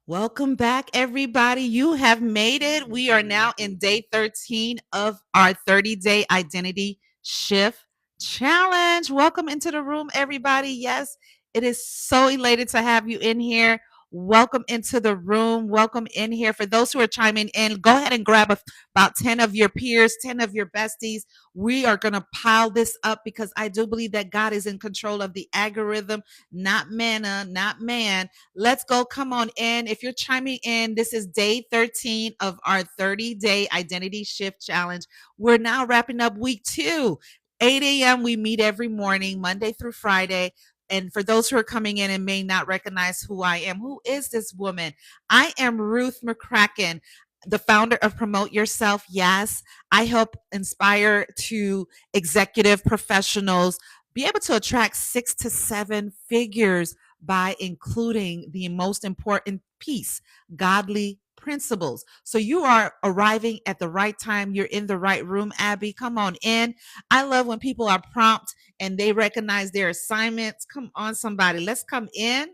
Welcome back, everybody. You have made it. We are now in day 13 of our 30-day identity shift challenge. Welcome into the room, everybody. Yes, it is so elated to have you in here. Welcome into the room. Welcome in here. For those who are chiming in, go ahead and grab about 10 of your peers, 10 of your besties. We are going to pile this up because I do believe that God is in control of the algorithm, not manna, not man. Let's go. Come on in. If you're chiming in, this is day 13 of our 30-day identity shift challenge. We're now wrapping up week 2. 8 a.m. We meet every morning, Monday through Friday. And for those who are coming in and may not recognize who I am, who is this woman? I am Ruth McCracken, the founder of Promote Yourself. Yes, I help inspire to executive professionals be able to attract 6 to 7 figures by including the most important piece, godly principles. So you are arriving at the right time. You're in the right room, Abby. Come on in. I love when people are prompt and they recognize their assignments. Come on, somebody. Let's come in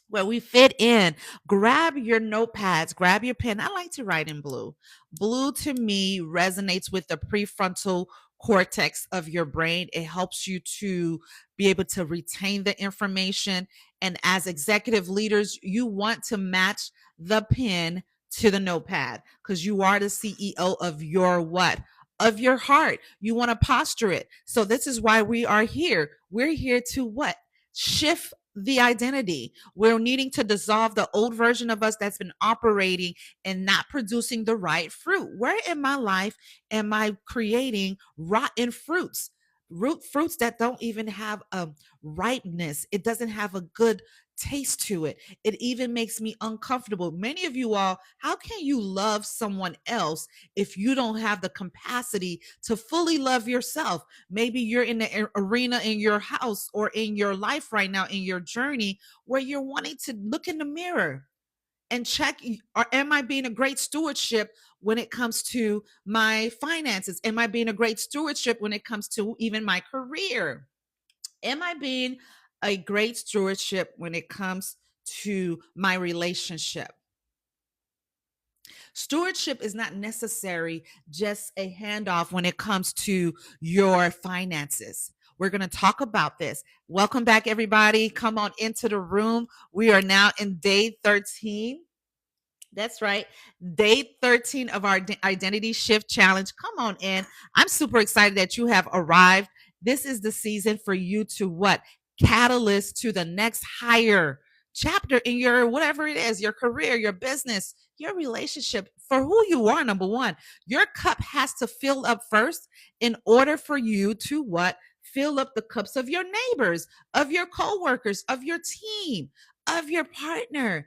where we fit in. Grab your notepads, grab your pen. I like to write in blue. Blue to me resonates with the prefrontal cortex of your brain. It helps you to be able to retain the information. And as executive leaders, you want to match the pen to the notepad because you are the CEO of your what? Of your heart. You want to posture it. So this is why we are here. We're here to what? Shift the identity. We're needing to dissolve the old version of us that's been operating and not producing the right fruit. Where in my life am I creating rotten fruits? Root fruits that don't even have a ripeness. It doesn't have a good taste to it. It even makes me uncomfortable. Many of you all, how can you love someone else if you don't have the capacity to fully love yourself? Maybe you're in the arena in your house or in your life right now in your journey where you're wanting to look in the mirror and check, or am I being a great stewardship when it comes to my finances? Am I being a great stewardship when it comes to even my career? Am I being a great stewardship when it comes to my relationship? Stewardship is not necessary just a handoff when it comes to your finances. We're going to talk about this. Welcome back, everybody. Come on into the room. We are now in day 13. That's right. Day 13 of our identity shift challenge. Come on in. I'm super excited that you have arrived. This is the season for you to what? Catalyst to the next higher chapter in your whatever it is, your career, your business, your relationship, for who you are. Number one, your cup has to fill up first in order for you to what? Fill up the cups of your neighbors, of your coworkers, of your team, of your partner.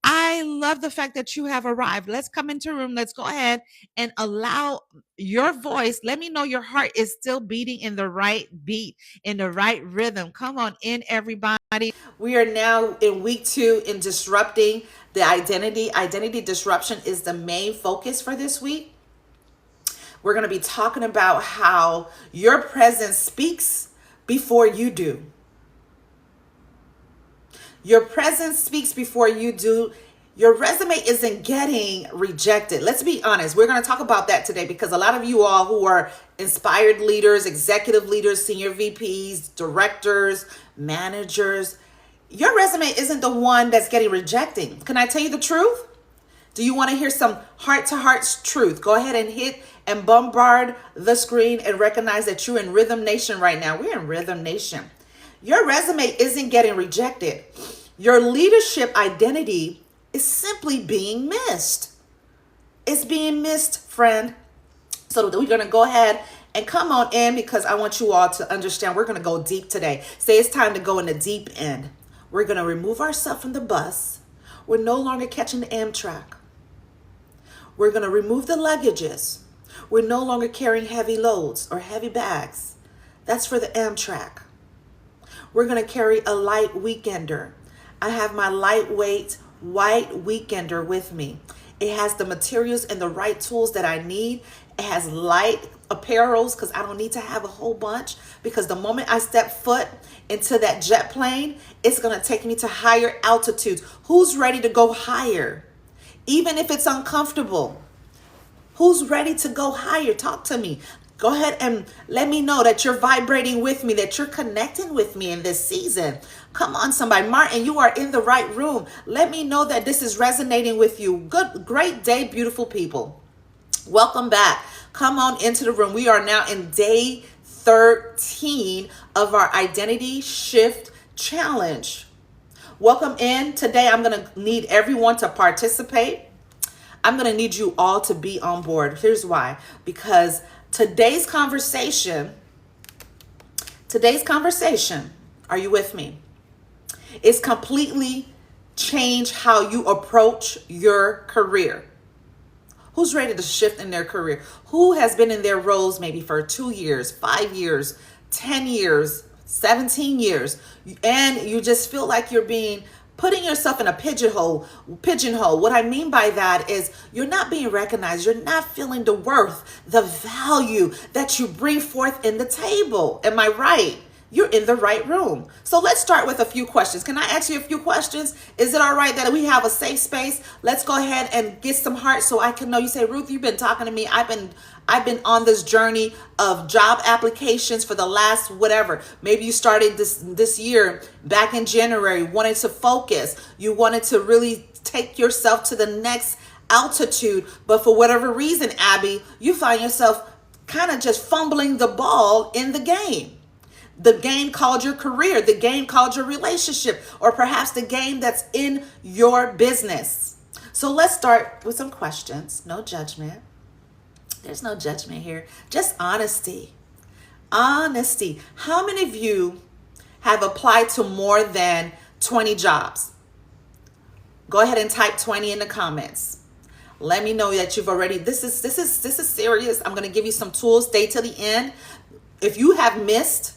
I love the fact that you have arrived. Let's come into a room. Let's go ahead and allow your voice. Let me know your heart is still beating in the right beat, in the right rhythm. Come on in, everybody. We are now in week 2 in disrupting the identity. Identity disruption is the main focus for this week. We're going to be talking about how your presence speaks before you do. Your presence speaks before you do. Your resume isn't getting rejected. Let's be honest. We're going to talk about that today because a lot of you all who are inspired leaders, executive leaders, senior VPs, directors, managers, your resume isn't the one that's getting rejected. Can I tell you the truth? Do you want to hear some heart-to-heart truth? Go ahead and hit and bombard the screen and recognize that you're in Rhythm Nation right now. We're in Rhythm Nation. Your resume isn't getting rejected. Your leadership identity is simply being missed. It's being missed, friend. So we're going to go ahead and come on in because I want you all to understand we're going to go deep today. Say it's time to go in the deep end. We're going to remove ourselves from the bus. We're no longer catching the Amtrak. We're going to remove the luggages. We're no longer carrying heavy loads or heavy bags. That's for the Amtrak. We're going to carry a light weekender. I have my lightweight white weekender with me. It has the materials and the right tools that I need. It has light apparels because I don't need to have a whole bunch, because the moment I step foot into that jet plane, it's going to take me to higher altitudes. Who's ready to go higher? Even if it's uncomfortable. Who's ready to go higher? Talk to me. Go ahead and let me know that you're vibrating with me, that you're connecting with me in this season. Come on, somebody. Martin, you are in the right room. Let me know that this is resonating with you. Great day, beautiful people. Welcome back. Come on into the room. We are now in day 13 of our Identity Shift Challenge. Welcome in. Today, I'm going to need everyone to participate. I'm going to need you all to be on board. Here's why. Because today's conversation, are you with me? It's completely changed how you approach your career. Who's ready to shift in their career? Who has been in their roles maybe for 2 years, 5 years, 10 years, 17 years, and you just feel like you're putting yourself in a pigeonhole. What I mean by that is you're not being recognized. You're not feeling the worth, the value that you bring forth in the table. Am I right? You're in the right room. So let's start with a few questions. Can I ask you a few questions? Is it all right that we have a safe space? Let's go ahead and get some hearts so I can know. You say, Ruth, you've been talking to me. I've been on this journey of job applications for the last whatever. Maybe you started this year back in January, wanted to focus. You wanted to really take yourself to the next altitude. But for whatever reason, Abby, you find yourself kind of just fumbling the ball in the game. The game called your career, the game called your relationship, or perhaps the game that's in your business. So let's start with some questions. No judgment. There's no judgment here. Just honesty. Honesty. How many of you have applied to more than 20 jobs? Go ahead and type 20 in the comments. Let me know that you've already, this is serious. I'm going to give you some tools. Stay till the end. If you have missed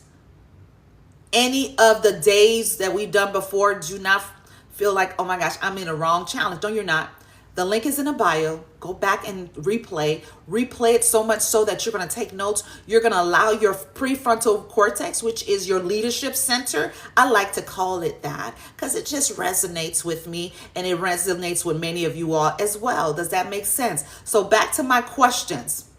any of the days that we've done before, do not feel like, oh my gosh, I'm in a wrong challenge. No, you're not. The link is in the bio. Go back and replay it so much so that you're going to take notes. You're going to allow your prefrontal cortex, which is your leadership center. I like to call it that because it just resonates with me, and it resonates with many of you all as well. Does that make sense? So back to my questions.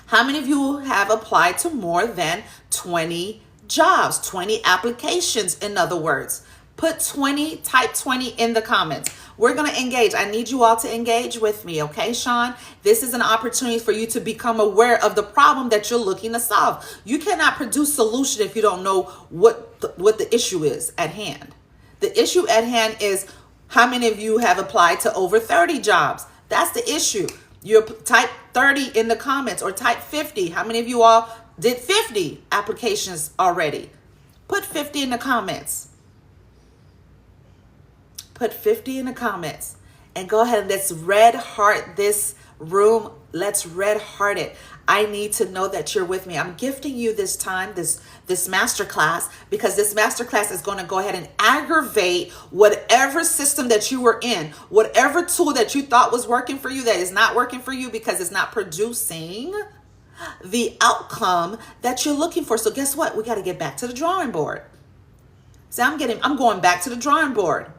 How many of you have applied to more than 20 jobs, 20 applications, in other words? Type 20 in the comments. We're going to engage. I need you all to engage with me. Okay, Sean? This is an opportunity for you to become aware of the problem that you're looking to solve. You cannot produce solution if you don't know what the issue is at hand. The issue at hand is how many of you have applied to over 30 jobs? That's the issue. You type 30 in the comments, or type 50. How many of you all did 50 applications already? Put 50 in the comments. Put 50 in the comments. And go ahead and let's red heart this room. Let's red heart it. I need to know that you're with me. I'm gifting you this time, this masterclass, because this masterclass is going to go ahead and aggravate whatever system that you were in, whatever tool that you thought was working for you that is not working for you because it's not producing the outcome that you're looking for. So guess what? We got to get back to the drawing board. See, I'm going back to the drawing board.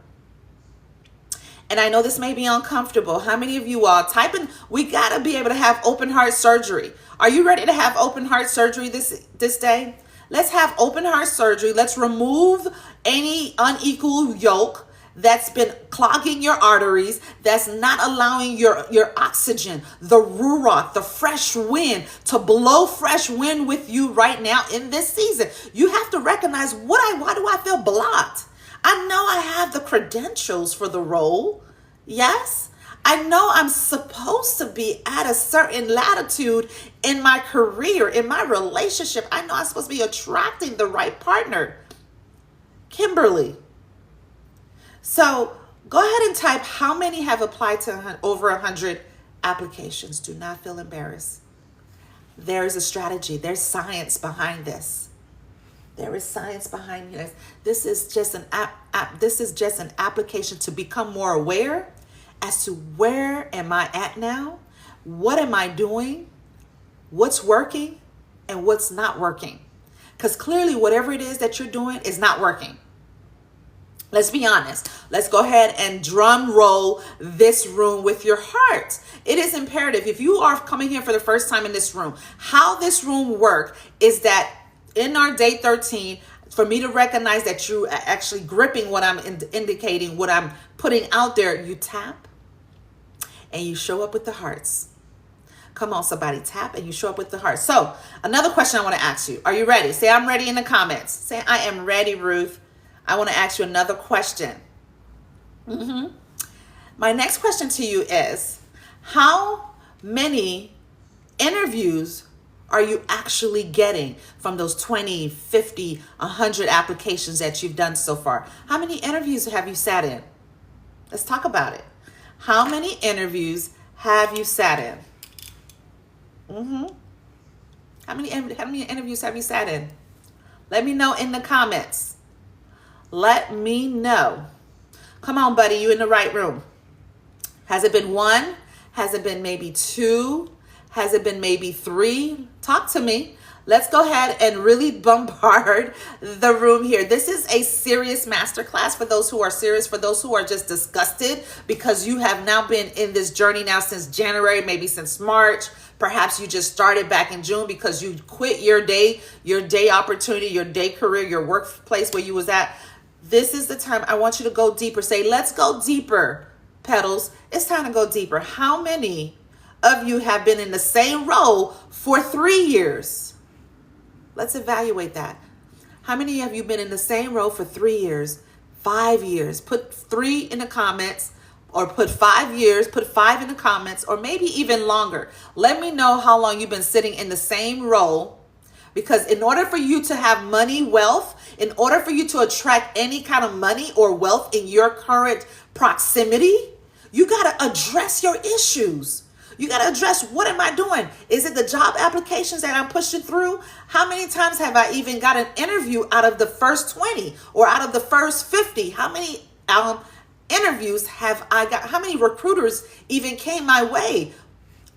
And I know this may be uncomfortable. How many of you all typing? We got to be able to have open heart surgery. Are you ready to have open heart surgery this day? Let's have open heart surgery. Let's remove any unequal yoke that's been clogging your arteries, that's not allowing your oxygen, the ruach, the fresh wind, to blow fresh wind with you right now in this season. You have to recognize why do I feel blocked? I know I have the credentials for the role. Yes. I know I'm supposed to be at a certain latitude in my career, in my relationship. I know I'm supposed to be attracting the right partner. Kimberly. So go ahead and type how many have applied to over 100 applications. Do not feel embarrassed. There is a strategy. There's science behind this. There is science behind this. This is just an application to become more aware as to where am I at now? What am I doing? what's working and what's not working. Because clearly whatever it is that you're doing is not working. Let's be honest. Let's go ahead and drum roll this room with your heart. It is imperative. If you are coming here for the first time in this room, how this room works is that in our day 13, for me to recognize that you are actually gripping what I'm indicating, what I'm putting out there, you tap and you show up with the hearts. Come on, somebody, tap and you show up with the heart. So another question I want to ask you. Are you ready? Say, I'm ready in the comments. Say, I am ready, Ruth. I want to ask you another question. My next question to you is, how many interviews are you actually getting from those 20, 50, 100 applications that you've done so far? How many interviews have you sat in? Let's talk about it. How many interviews have you sat in? How many interviews have you sat in? Let me know in the comments. Let me know. Come on, buddy, you in the right room. Has it been one? Has it been maybe two? Has it been maybe three? Talk to me. Let's go ahead and really bombard the room here. This is a serious masterclass for those who are serious, for those who are just disgusted because you have now been in this journey now since January, maybe since March. Perhaps you just started back in June because you quit your day opportunity, your day career, your workplace where you was at. This is the time I want you to go deeper. Say, let's go deeper, Petals. It's time to go deeper. How many of you have been in the same role for 3 years? Let's evaluate that. How many of you been in the same role for 3 years, 5 years? Put 3 in the comments, or put 5 years, put 5 in the comments, or maybe even longer. Let me know how long you've been sitting in the same role. Because in order for you to have money, wealth, in order for you to attract any kind of money or wealth in your current proximity, you got to address your issues. You got to address, what am I doing? Is it the job applications that I'm pushing through? How many times have I even got an interview out of the first 20 or out of the first 50? How many interviews have I got? How many recruiters even came my way?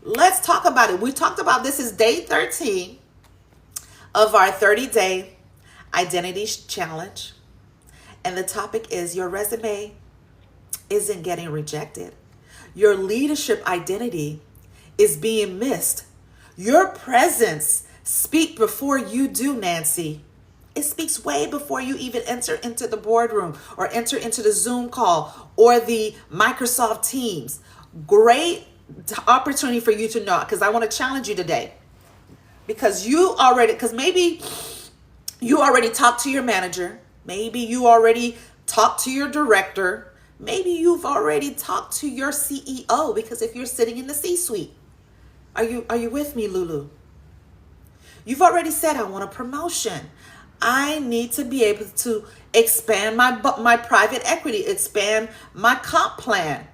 Let's talk about it. We talked about this is day 13 of our 30-day identity challenge. And the topic is, your resume isn't getting rejected. Your leadership identity is being missed. Your presence speaks before you do, Nancy. It speaks way before you even enter into the boardroom or enter into the Zoom call or the Microsoft Teams. Great opportunity for you to know, because I want to challenge you today. Because maybe you already talked to your manager. Maybe you already talked to your director. Maybe you've already talked to your CEO, because if you're sitting in the C-suite, are you with me, Lulu? You've already said, I want a promotion. I need to be able to expand my private equity, expand my comp plan.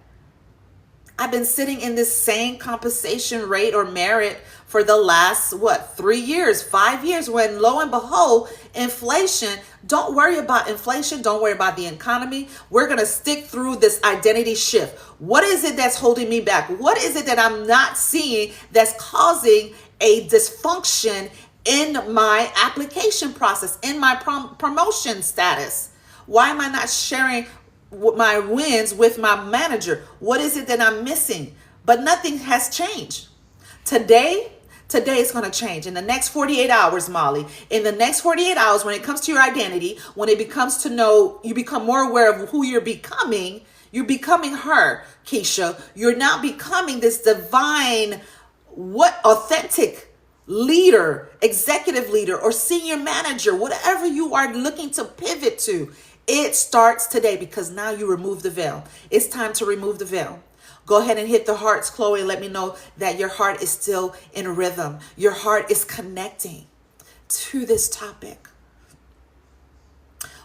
I've been sitting in this same compensation rate or merit for the last, 3 years, 5 years, when lo and behold, inflation, don't worry about inflation. Don't worry about the economy. We're going to stick through this identity shift. What is it that's holding me back? What is it that I'm not seeing that's causing a dysfunction in my application process, in my promotion status? Why am I not sharing my wins with my manager? What is it that I'm missing? But nothing has changed. Today is going to change. In the next 48 hours, Molly, in the next 48 hours, when it comes to your identity, when it becomes to know, you become more aware of who you're becoming her, Keisha. You're now becoming this divine, authentic leader, executive leader, or senior manager, whatever you are looking to pivot to. It starts today, because now you remove the veil. It's time to remove the veil. Go ahead and hit the hearts, Chloe, and let me know that your heart is still in rhythm. Your heart is connecting to this topic.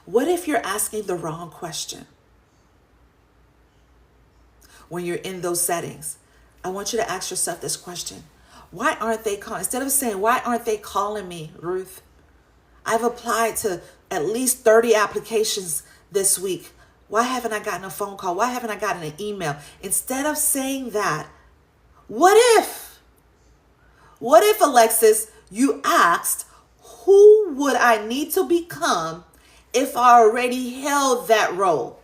What if you're asking the wrong question when you're in those settings? I want you to ask yourself this question. Why aren't they calling? Instead of saying, why aren't they calling me, Ruth? I've applied to at least 30 applications this week. Why haven't I gotten a phone call? Why haven't I gotten an email? Instead of saying that, what if? What if, Alexis, you asked, who would I need to become if I already held that role?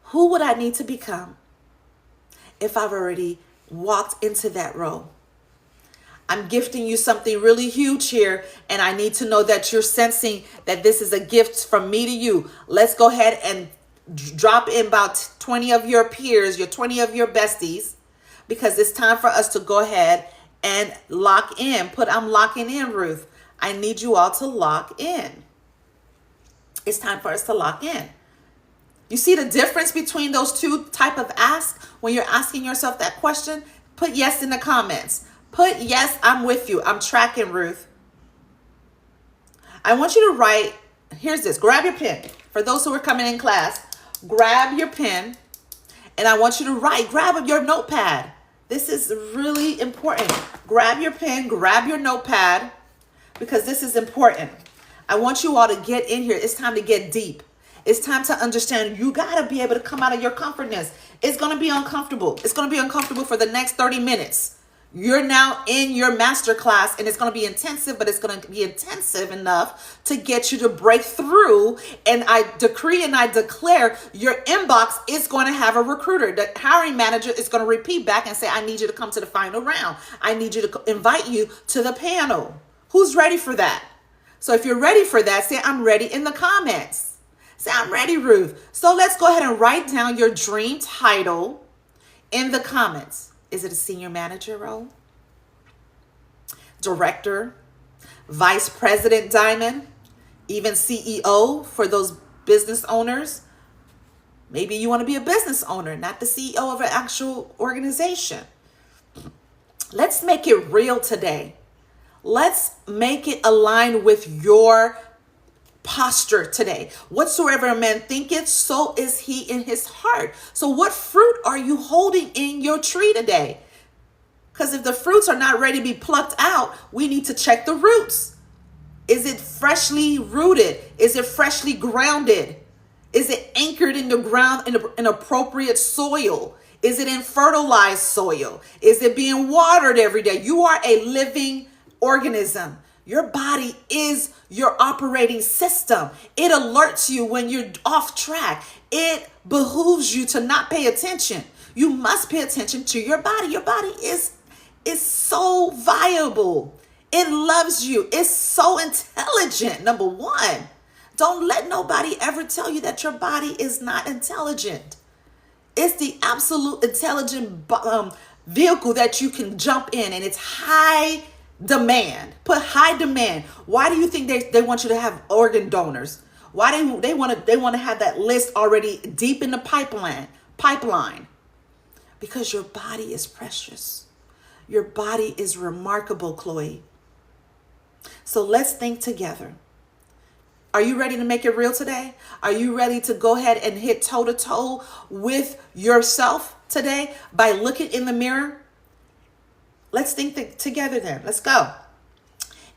Who would I need to become if I've already walked into that role? I'm gifting you something really huge here, and I need to know that you're sensing that this is a gift from me to you. Let's go ahead and drop in about 20 of your peers, your 20 of your besties, because it's time for us to go ahead and lock in. I'm locking in, Ruth. I need you all to lock in. It's time for us to lock in. You see the difference between those two type of asks when you're asking yourself that question? Put yes in the comments. Put yes, I'm with you. I'm tracking, Ruth. I want you to write, here's this, grab your pen. For those who are coming in class, grab your pen, and I want you to write, grab your notepad. This is really important. Grab your pen, grab your notepad, because this is important. I want you all to get in here. It's time to get deep. It's time to understand you got to be able to come out of your comfortness. It's going to be uncomfortable. It's going to be uncomfortable for the next 30 minutes. You're now in your master class, and it's going to be intensive, but it's going to be intensive enough to get you to break through. And I decree and I declare your inbox is going to have a recruiter. The hiring manager is going to repeat back and say, I need you to come to the final round. I need you to invite you to the panel. Who's ready for that? So if you're ready for that, say, I'm ready in the comments. Say, I'm ready, Ruth. So let's go ahead and write down your dream title in the comments. Is it a senior manager role? Director? Vice President Diamond? Even CEO for those business owners? Maybe you want to be a business owner, not the CEO of an actual organization. Let's make it real today. Let's make it align with your posture today. Whatsoever a man thinketh, so is he in his heart. So what fruit are you holding in your tree today? Because if the fruits are not ready to be plucked out, we need to check the roots. Is it freshly rooted? Is it freshly grounded? Is it anchored in the ground in appropriate soil? Is it in fertilized soil? Is it being watered every day? You are a living organism. Your body is your operating system. It alerts you when you're off track. It behooves you to not pay attention. You must pay attention to your body. Your body is so viable. It loves you. It's so intelligent. Number one, don't let nobody ever tell you that your body is not intelligent. It's the absolute intelligent vehicle that you can jump in, and it's high demand. Put high demand. Why do you think they want you to have organ donors? Why they want to have that list already deep in the pipeline? Because your body is precious. Your body is remarkable, Chloe. So let's think together. Are you ready to make it real today? Are you ready to go ahead and hit toe to toe with yourself today by looking in the mirror? Let's think together then. Let's go.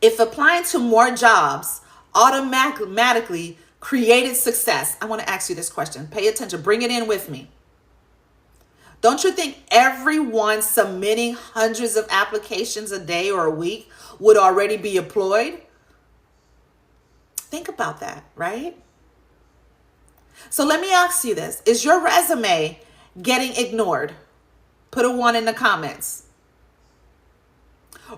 If applying to more jobs automatically created success, I want to ask you this question. Pay attention. Bring it in with me. Don't you think everyone submitting hundreds of applications a day or a week would already be employed? Think about that, right? So let me ask you this. Is your resume getting ignored? Put a 1 in the comments.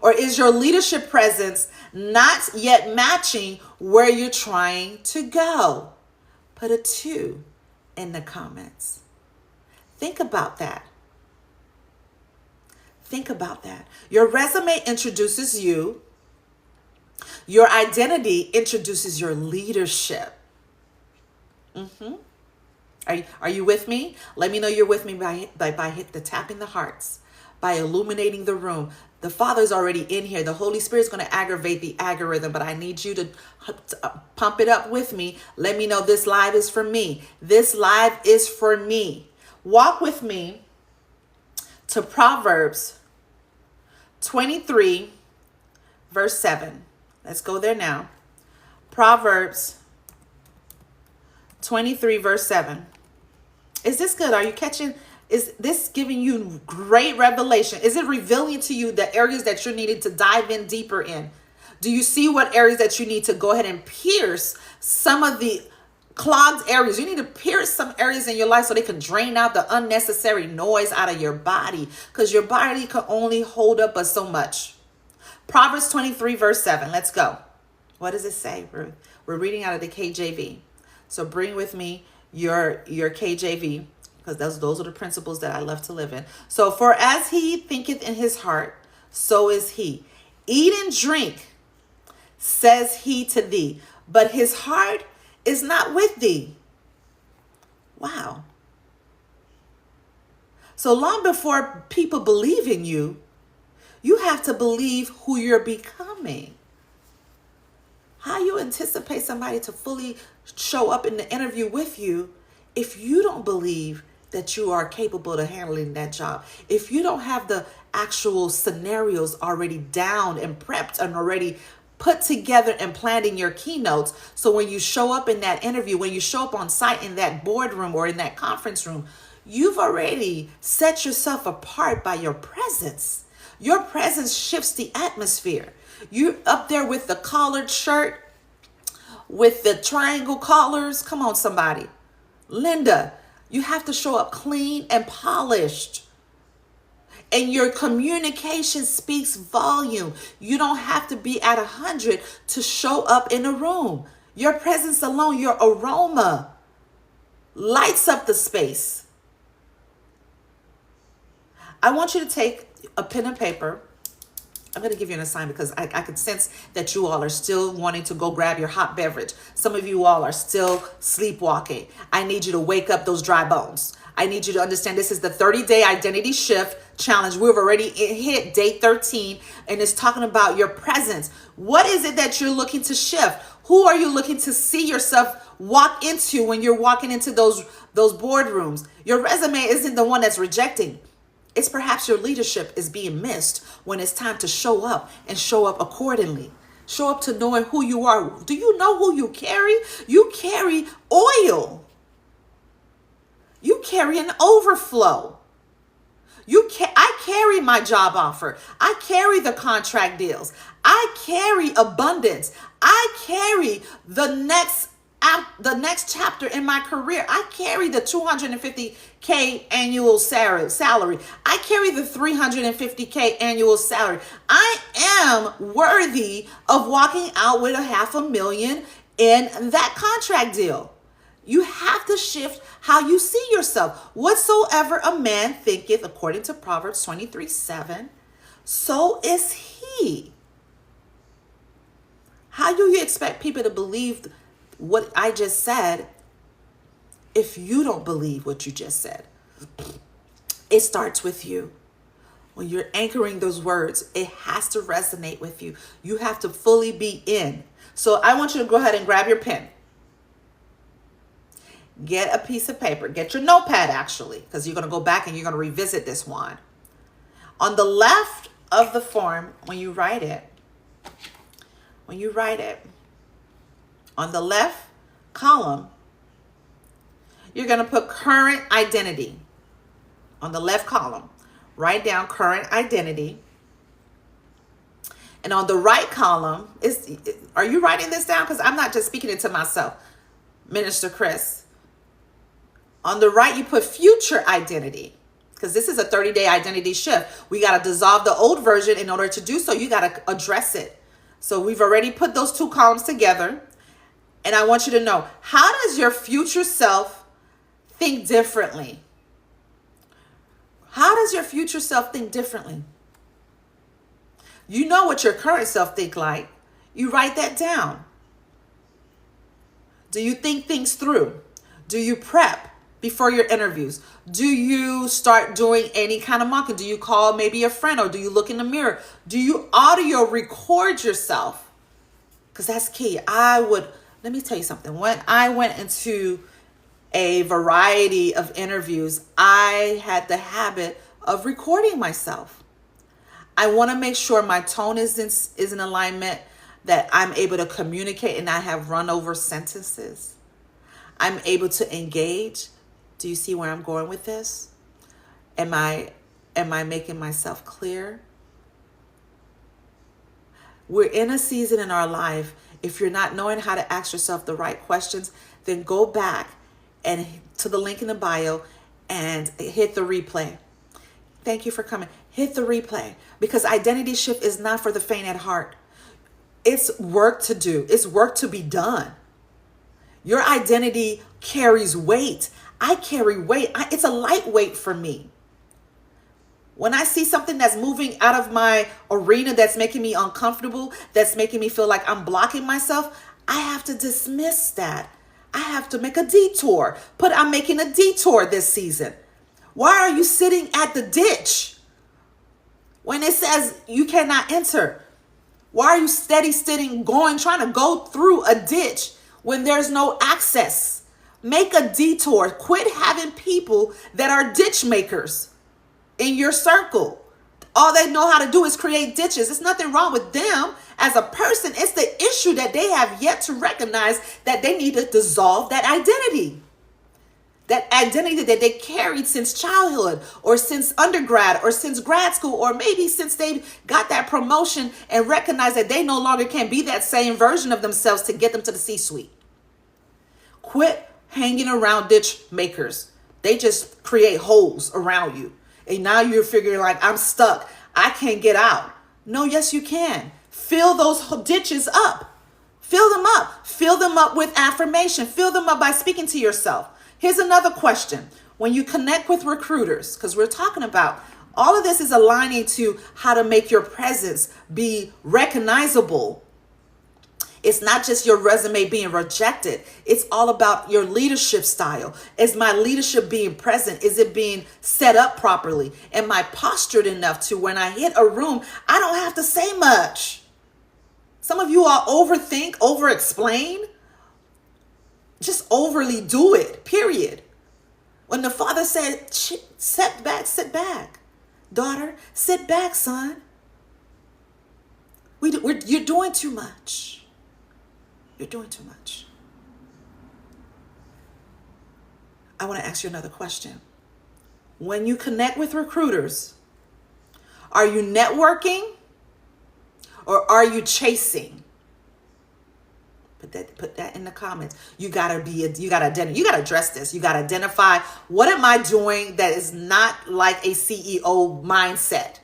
Or is your leadership presence not yet matching where you're trying to go? Put a 2 in the comments. Think about that. Think about that. Your resume introduces you. Your identity introduces your leadership. Are you with me? Let me know you're with me by tapping the hearts, by illuminating the room. The Father's already in here. The Holy Spirit's going to aggravate the algorithm, but I need you to pump it up with me. Let me know this live is for me. This live is for me. Walk with me to Proverbs 23, verse 7. Let's go there now. Proverbs 23, verse 7. Is this good? Are you catching Is this giving you great revelation? Is it revealing to you the areas that you're needing to dive in deeper in? Do you see what areas that you need to go ahead and pierce some of the clogged areas? You need to pierce some areas in your life so they can drain out the unnecessary noise out of your body, because your body can only hold up but so much. Proverbs 23 verse 7. Let's go. What does it say? We're reading out of the KJV. So bring with me your KJV, because those are the principles that I love to live in. So, for as he thinketh in his heart, so is he. Eat and drink, says he to thee, but his heart is not with thee. Wow. So long before people believe in you, you have to believe who you're becoming. How you anticipate somebody to fully show up in the interview with you if you don't believe that you are capable of handling that job? If you don't have the actual scenarios already down and prepped and already put together and planned in your keynotes, so when you show up in that interview, when you show up on site in that boardroom or in that conference room, you've already set yourself apart by your presence. Your presence shifts the atmosphere. You're up there with the collared shirt, with the triangle collars. Come on, somebody. Linda, you have to show up clean and polished. And your communication speaks volume. You don't have to be at 100 to show up in a room. Your presence alone, your aroma, lights up the space. I want you to take a pen and paper. I'm going to give you an assignment because I can sense that you all are still wanting to go grab your hot beverage. Some of you all are still sleepwalking. I need you to wake up those dry bones. I need you to understand this is the 30-day identity shift challenge. We've already hit day 13, and it's talking about your presence. What is it that you're looking to shift? Who are you looking to see yourself walk into when you're walking into those boardrooms? Your resume isn't the one that's rejecting. It's perhaps your leadership is being missed when it's time to show up and show up accordingly. Show up to knowing who you are. Do you know who you carry? You carry oil. You carry an overflow. I carry my job offer. I carry the contract deals. I carry abundance. I carry the next chapter in my career. I carry the $250K annual salary. I carry the $350K annual salary. I am worthy of walking out with $500,000 in that contract deal. You have to shift how you see yourself. Whatsoever a man thinketh, according to Proverbs 23:7, so is he. How do you expect people to believe what I just said if you don't believe what you just said? It starts with you. When you're anchoring those words, it has to resonate with you. You have to fully be in. So I want you to go ahead and grab your pen. Get a piece of paper. Get your notepad, actually, because you're going to go back and you're going to revisit this one. On the left of the form, when you write it, on the left column, you're going to put current identity. On the left column, write down current identity. And on the right column, are you writing this down? Because I'm not just speaking it to myself, Minister Chris. On the right, you put future identity, because this is a 30-day identity shift. We got to dissolve the old version. In order to do so, you got to address it. So we've already put those two columns together. And I want you to know, how does your future self think differently? How does your future self think differently? You know what your current self think like. You write that down. Do you think things through? Do you prep before your interviews? Do you start doing any kind of mocking? Do you call maybe a friend, or do you look in the mirror? Do you audio record yourself? Because that's key. Let me tell you something. When I went into a variety of interviews, I had the habit of recording myself. I want to make sure my tone is in alignment, that I'm able to communicate and not have run over sentences. I'm able to engage. Do you see where I'm going with this? Am I making myself clear? We're in a season in our life. If you're not knowing how to ask yourself the right questions, then go back and to the link in the bio and hit the replay. Thank you for coming. Hit the replay, because identity shift is not for the faint at heart. It's work to do. It's work to be done. Your identity carries weight. I carry weight. It's a lightweight for me. When I see something that's moving out of my arena, that's making me uncomfortable, that's making me feel like I'm blocking myself, I have to dismiss that. I have to make a detour. I'm making a detour this season. Why are you sitting at the ditch when it says you cannot enter? Why are you steady sitting, trying to go through a ditch when there's no access? Make a detour. Quit having people that are ditch makers in your circle. All they know how to do is create ditches. There's nothing wrong with them as a person. It's the issue that they have yet to recognize, that they need to dissolve that identity. That identity that they carried since childhood, or since undergrad, or since grad school, or maybe since they got that promotion and recognize that they no longer can be that same version of themselves to get them to the C-suite. Quit hanging around ditch makers. They just create holes around you. And now you're figuring like, I'm stuck. I can't get out. No, yes, you can. Fill those ditches up. Fill them up. Fill them up with affirmation. Fill them up by speaking to yourself. Here's another question. When you connect with recruiters, because we're talking about all of this is aligning to how to make your presence be recognizable. It's not just your resume being rejected. It's all about your leadership style. Is my leadership being present? Is it being set up properly? Am I postured enough to when I hit a room, I don't have to say much? Some of you all overthink, over-explain. Just overly do it, period. When the father said, sit back. Daughter, sit back, son. You're doing too much. You're doing too much. I want to ask you another question. When you connect with recruiters, are you networking or are you chasing? Put that in the comments. You gotta address this. You gotta identify, what am I doing that is not like a CEO mindset?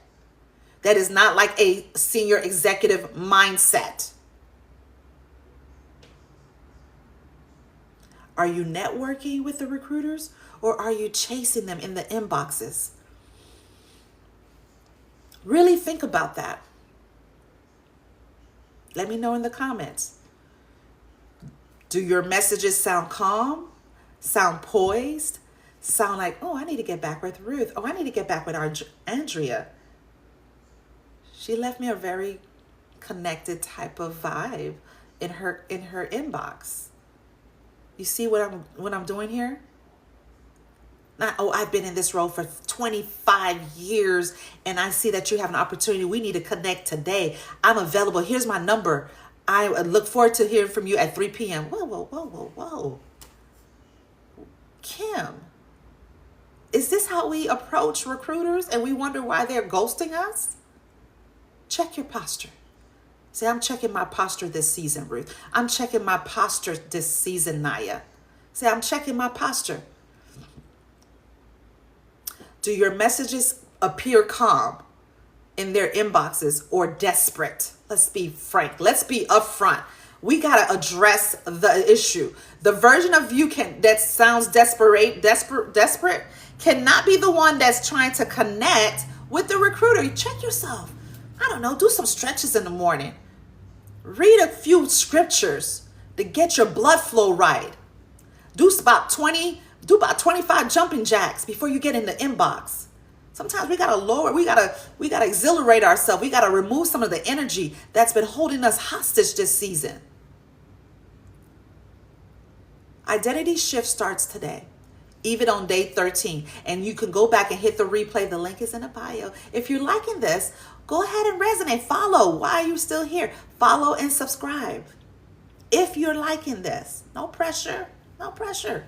That is not like a senior executive mindset. Are you networking with the recruiters or are you chasing them in the inboxes? Really think about that. Let me know in the comments. Do your messages sound calm? Sound poised? Sound like, oh, I need to get back with Ruth. Oh, I need to get back with Andrea. She left me a very connected type of vibe in her inbox. You see what I'm doing here? Not, oh, I've been in this role for 25 years and I see that you have an opportunity. We need to connect today. I'm available. Here's my number. I look forward to hearing from you at 3 p.m. Whoa. Kim, is this how we approach recruiters and we wonder why they're ghosting us? Check your posture. Say, I'm checking my posture this season, Ruth. I'm checking my posture this season, Naya. Say, I'm checking my posture. Do your messages appear calm in their inboxes or desperate? Let's be frank. Let's be upfront. We got to address the issue. The version of you that sounds desperate cannot be the one that's trying to connect with the recruiter. Check yourself. I don't know, do some stretches in the morning. Read a few scriptures to get your blood flow right. Do about 25 jumping jacks before you get in the inbox. Sometimes we gotta lower, we gotta exhilarate ourselves. We gotta remove some of the energy that's been holding us hostage this season. Identity shift starts today, even on day 13. And you can go back and hit the replay. The link is in the bio. If you're liking this, go ahead and resonate. Follow. Why are you still here? Follow and subscribe. If you're liking this, no pressure, no pressure.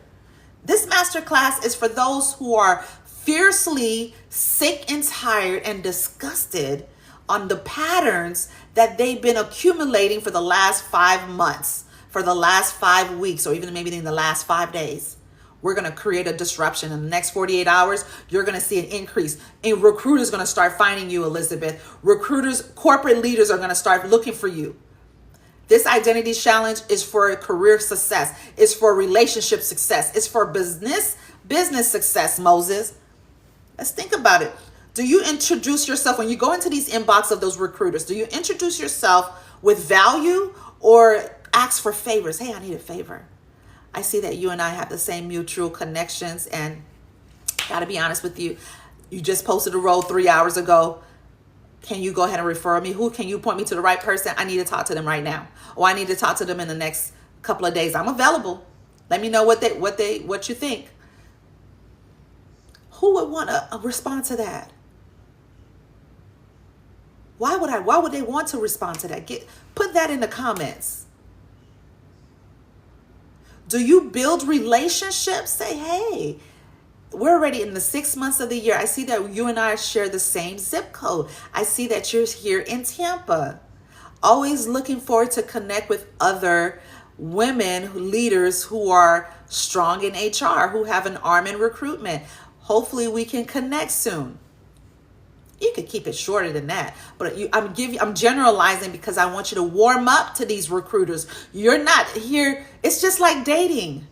This masterclass is for those who are fiercely sick and tired and disgusted on the patterns that they've been accumulating for the last 5 months, for the last 5 weeks, or even maybe in the last 5 days. We're going to create a disruption. In the next 48 hours, you're going to see an increase. And recruiters are going to start finding you, Elizabeth. Recruiters, corporate leaders are going to start looking for you. This identity challenge is for career success. It's for relationship success. It's for business success, Moses. Let's think about it. Do you introduce yourself when you go into these inbox of those recruiters? Do you introduce yourself with value or ask for favors? Hey, I need a favor. I see that you and I have the same mutual connections, and gotta be honest with you. You just posted a role 3 hours ago. Can you go ahead and refer me? Who can you point me to the right person? I need to talk to them right now. Or I need to talk to them in the next couple of days. I'm available. Let me know what you think. Who would want to respond to that? Why would they want to respond to that? Put that in the comments. Do you build relationships? Say, hey, we're already in the 6 months of the year. I see that you and I share the same zip code. I see that you're here in Tampa. Always looking forward to connect with other women, leaders who are strong in HR, who have an arm in recruitment. Hopefully we can connect soon. You could keep it shorter than that, but I'm generalizing because I want you to warm up to these recruiters. You're not here. It's just like dating.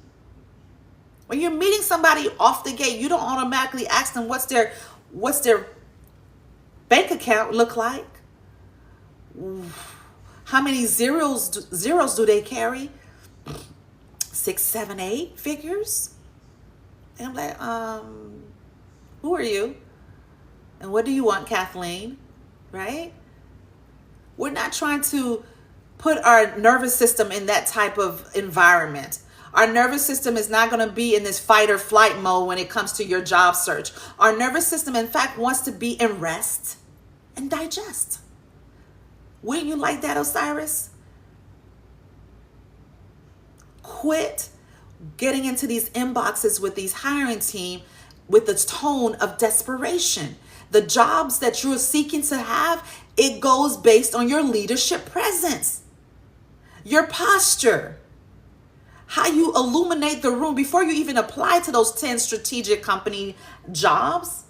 When you're meeting somebody off the gate, you don't automatically ask them what's their bank account look like. How many zeros do they carry? 6, 7, 8 figures? And I'm like, who are you? And what do you want, Kathleen? Right? We're not trying to put our nervous system in that type of environment. Our nervous system is not going to be in this fight or flight mode when it comes to your job search. Our nervous system, in fact, wants to be in rest and digest. Wouldn't you like that, Osiris? Quit getting into these inboxes with these hiring team with the tone of desperation. The jobs that you're seeking to have, it goes based on your leadership presence, your posture, how you illuminate the room before you even apply to those 10 strategic company jobs.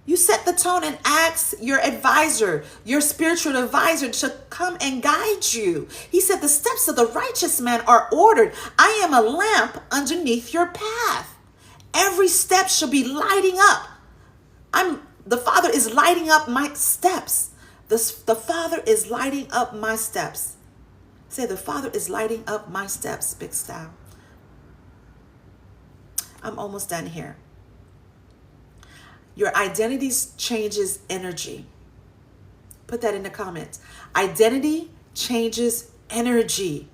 You set the tone and ask your advisor, your spiritual advisor, to come and guide you. He said, the steps of the righteous man are ordered. I am a lamp underneath your path. Every step shall be lighting up. The Father is lighting up my steps. The Father is lighting up my steps. Say, the Father is lighting up my steps, big style. I'm almost done here. Your identity changes energy. Put that in the comments. Identity changes energy.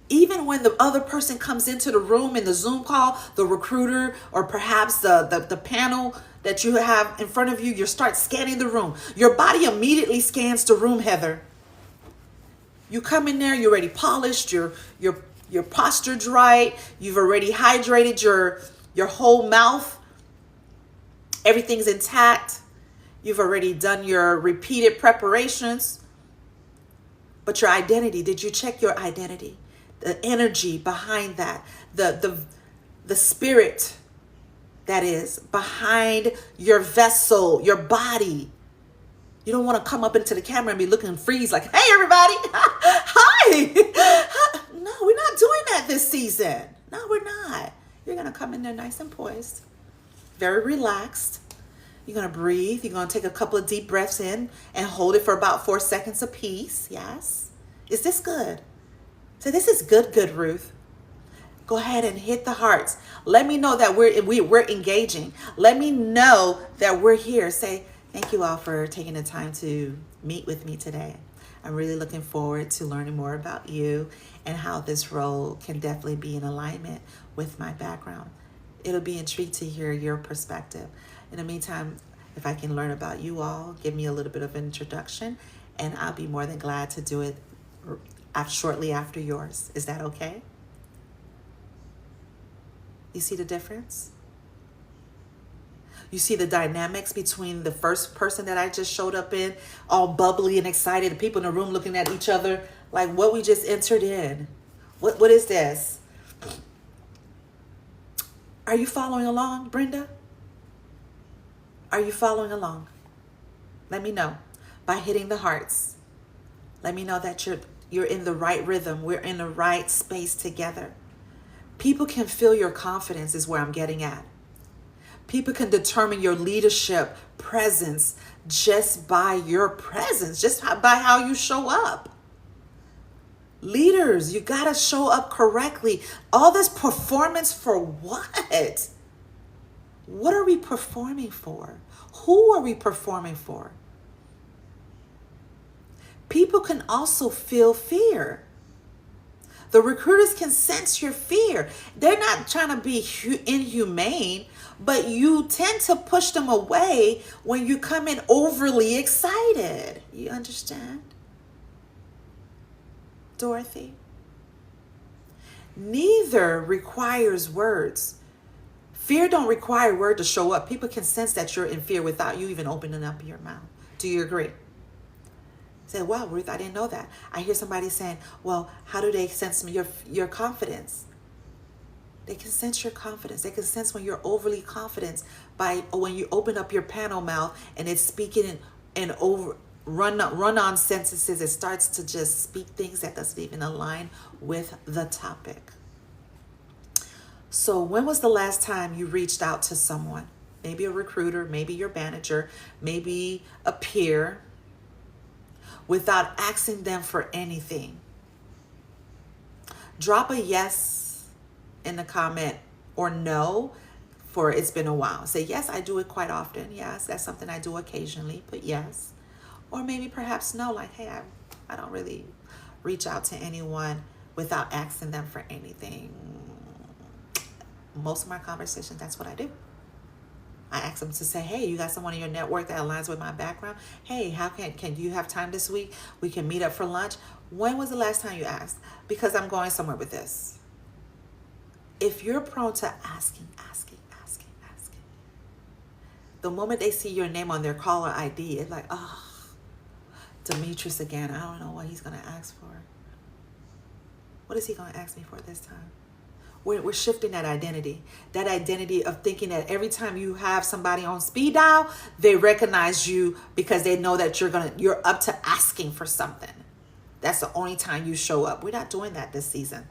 Even when the other person comes into the room in the Zoom call, the recruiter, or perhaps the panel that you have in front of you, you start scanning the room. Your body immediately scans the room, Heather. You come in there, you're already polished, your posture's right, you've already hydrated your whole mouth. Everything's intact. You've already done your repeated preparations. But your identity, did you check your identity? The energy behind that, the spirit that is behind your vessel, your body. You don't want to come up into the camera and be looking freeze like, hey, everybody. Hi. No, we're not doing that this season. No, we're not. You're going to come in there nice and poised, very relaxed. You're going to breathe. You're going to take a couple of deep breaths in and hold it for about 4 seconds apiece. Yes. Is this good? So this is good, Ruth. Go ahead and hit the hearts. Let me know that we're engaging. Let me know that we're here. Say, thank you all for taking the time to meet with me today. I'm really looking forward to learning more about you and how this role can definitely be in alignment with my background. It'll be intrigued to hear your perspective. In the meantime, if I can learn about you all, give me a little bit of introduction, and I'll be more than glad to do it shortly after yours. Is that okay? You see the difference? You see the dynamics between the first person that I just showed up in, all bubbly and excited, the people in the room looking at each other like what we just entered in. What is this? Are you following along, Brenda? Are you following along? Let me know by hitting the hearts. Let me know that you're in the right rhythm. We're in the right space together. People can feel your confidence is where I'm getting at. People can determine your leadership presence just by your presence, just by how you show up. Leaders, you got to show up correctly. All this performance for what? What are we performing for? Who are we performing for? People can also feel fear. The recruiters can sense your fear. They're not trying to be inhumane, but you tend to push them away when you come in overly excited. You understand, Dorothy? Neither requires words. Fear don't require word to show up. People can sense that you're in fear without you even opening up your mouth. Do you agree? Say, wow, Ruth, I didn't know that. I hear somebody saying, well, how do they sense your confidence? They can sense your confidence. They can sense when you're overly confident when you open up your panel mouth and it's speaking in over run-on sentences. It starts to just speak things that doesn't even align with the topic. So when was the last time you reached out to someone? Maybe a recruiter, maybe your manager, maybe a peer, without asking them for anything. Drop a yes in the comment or no for it's been a while. Say, yes, I do it quite often. Yes, that's something I do occasionally. Put yes. Or maybe perhaps no, like, hey, I don't really reach out to anyone without asking them for anything. Most of my conversations, that's what I do. I ask them to say, hey, you got someone in your network that aligns with my background? Hey, how can you have time this week? We can meet up for lunch. When was the last time you asked? Because I'm going somewhere with this. If you're prone to asking, the moment they see your name on their caller ID, it's like, oh, Demetrius again. I don't know what he's going to ask for. What is he going to ask me for this time? We're shifting that identity of thinking that every time you have somebody on speed dial, they recognize you because they know that you're up to asking for something. That's the only time you show up. We're not doing that this season.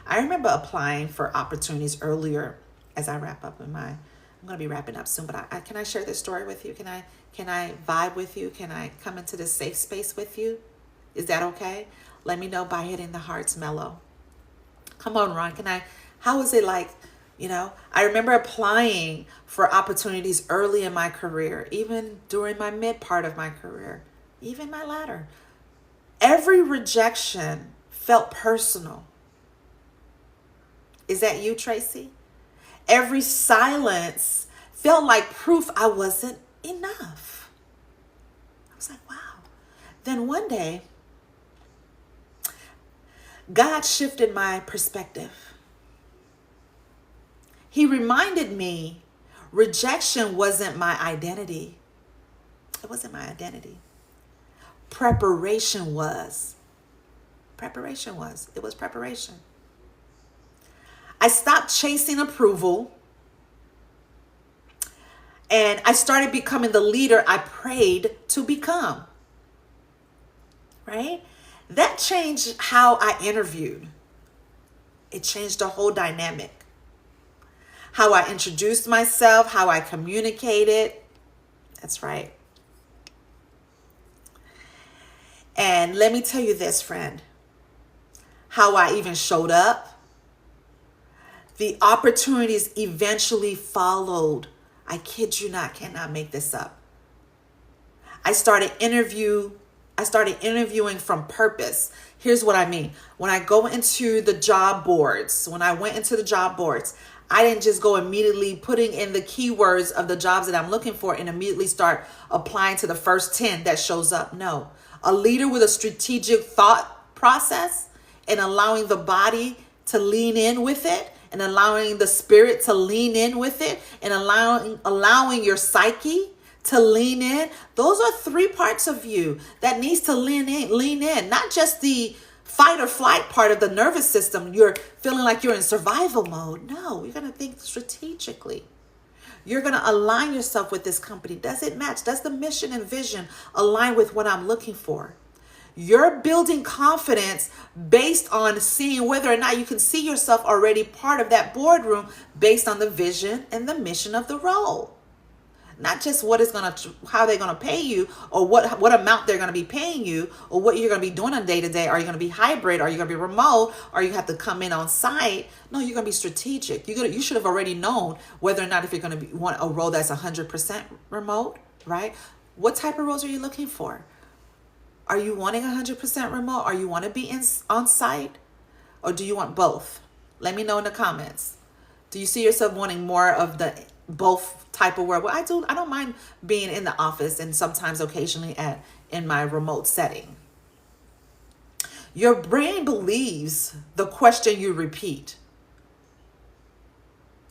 I remember applying for opportunities earlier as I wrap up I'm going to be wrapping up soon, but can I share this story with you? Can I vibe with you? Can I come into this safe space with you? Is that okay? Let me know by hitting the hearts mellow. Come on, Ron. How is it like, I remember applying for opportunities early in my career, even during my mid part of my career, even my latter. Every rejection felt personal. Is that you, Tracy? Every silence felt like proof I wasn't enough. I was like, wow. Then one day, God shifted my perspective. He reminded me rejection wasn't my identity. It wasn't my identity. Preparation was. It was preparation. I stopped chasing approval and I started becoming the leader I prayed to become. Right? That changed how I interviewed. It changed the whole dynamic. How I introduced myself, how I communicated. That's right. And let me tell you this, friend. How I even showed up. The opportunities eventually followed. I kid you not, cannot make this up. I started interviewing from purpose. Here's what I mean. When I went into the job boards, I didn't just go immediately putting in the keywords of the jobs that I'm looking for and immediately start applying to the first 10 that shows up. No, a leader with a strategic thought process and allowing the body to lean in with it and allowing the spirit to lean in with it, and allowing your psyche to lean in. Those are three parts of you that needs to lean in, not just the fight or flight part of the nervous system. You're feeling like you're in survival mode. No, you're going to think strategically. You're going to align yourself with this company. Does it match? Does the mission and vision align with what I'm looking for? You're building confidence based on seeing whether or not you can see yourself already part of that boardroom based on the vision and the mission of the role. Not just how they're going to pay you, or what amount they're going to be paying you, or what you're going to be doing on day to day. Are you going to be hybrid? Are you going to be remote? Or you have to come in on site? No, you're going to be strategic. You should have already known whether or not if you're going to want a role that's 100% remote, right? What type of roles are you looking for? Are you wanting 100% remote? Or you want to be on site? Or do you want both? Let me know in the comments. Do you see yourself wanting more of the both type of work? Well, I don't mind being in the office and sometimes occasionally in my remote setting. Your brain believes the question you repeat.